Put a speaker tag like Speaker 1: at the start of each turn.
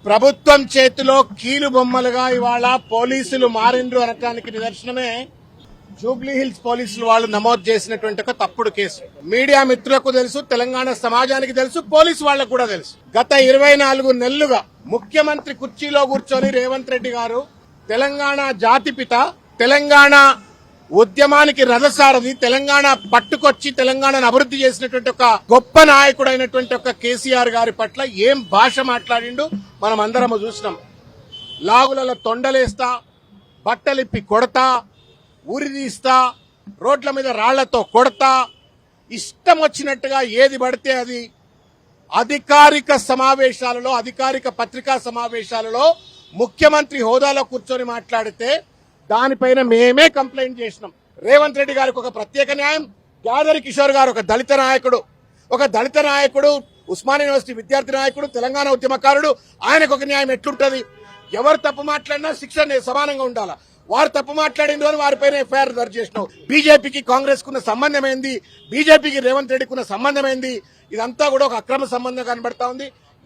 Speaker 1: ప్రభుత్వం చేతిలో కీలు బొమ్మలుగా ఇవాళ పోలీసులు మారిండ్రు అనటానికి నిదర్శనమే జూబ్లీ హిల్స్ పోలీసులు వాళ్ళు నమోదు చేసినటువంటి ఒక తప్పుడు కేసు. మీడియా మిత్రులకు తెలుసు, తెలంగాణ సమాజానికి తెలుసు, పోలీసు వాళ్లకు కూడా తెలుసు. గత 24 నెలలుగా ముఖ్యమంత్రి కుర్చీలో కూర్చొని రేవంత్ రెడ్డి గారు తెలంగాణ జాతిపిత, తెలంగాణ ఉద్యమానికి రథసారథి, తెలంగాణ పట్టుకొచ్చి తెలంగాణను అభివృద్ధి చేసినటువంటి ఒక గొప్ప నాయకుడైనటువంటి ఒక కేసీఆర్ గారి పట్ల ఏం భాష మాట్లాడిండు మనం అందరం చూసినాం. లాగులలో తొండలేస్తా, బట్టలిప్పి కొడతా, ఊరి తీస్తా, రోడ్ల మీద రాళ్లతో కొడతా, ఇష్టం వచ్చినట్టుగా ఏది పడితే అది అధికారిక సమావేశాలలో, అధికారిక పత్రికా సమావేశాలలో ముఖ్యమంత్రి హోదాలో కూర్చొని మాట్లాడితే దానిపైన మేమే కంప్లైంట్ చేసినాం. రేవంత్ రెడ్డి గారికి ఒక ప్రత్యేక న్యాయం, యాదరి కిషోర్ గారు ఒక దళిత నాయకుడు, ఉస్మానియా యూనివర్సిటీ విద్యార్థి నాయకుడు, తెలంగాణ ఉద్యమకారుడు, ఆయనకు ఒక న్యాయం ఎట్లుంటది? ఎవరు తప్పు మాట్లాడినా శిక్ష సమానంగా ఉండాలా. వారు తప్పు మాట్లాడిండ్రు అని వారిపైన ఎఫ్ఐఆర్ దర్జు చేసినావు. బీజేపీకి కాంగ్రెస్ కున్న సంబంధం ఏంది? బీజేపీకి రేవంత్ రెడ్డికి ఉన్న సంబంధం ఏంది? ఇదంతా కూడా ఒక అక్రమ సంబంధం కనబడతా ఉంది.